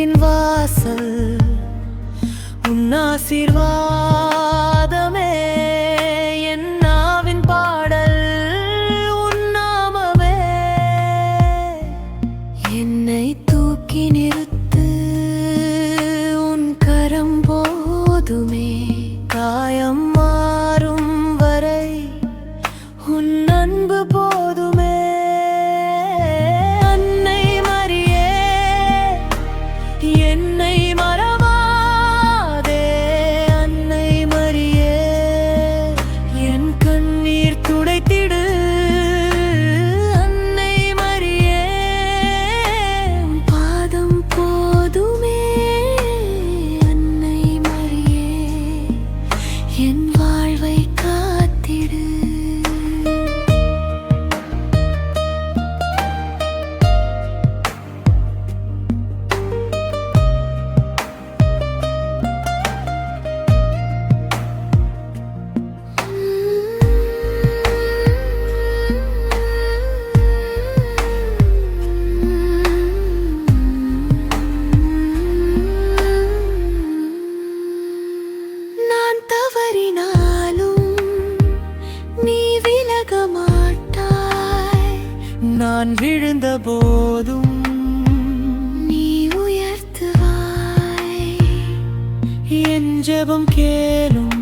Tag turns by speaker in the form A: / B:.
A: சொர்க்கத்தின் வாசல் உன் ஆசீர்வாதமே என் நாவின் பாடல் உன் நாமமே. என்னை தூக்கி நிறுத்து உன் கரம் போதுமே, காயம் மாறும் வரை உன் அன்பு போதுமே. அன்னை மரியே என்னை மறவாதே, அன்னை மரியே என் கண்ணீர் துடைத்திடு. அன்னை மரியே உன் பாதம் போதுமே, அன்னை மரியே என் வாழ்வை காத்திடு. நான் தவறினாலும் நீ விலக மாட்டாய், நான் விழுந்த போதும் நீ உயர்த்துவாய். என் ஜெபம் கேளும்,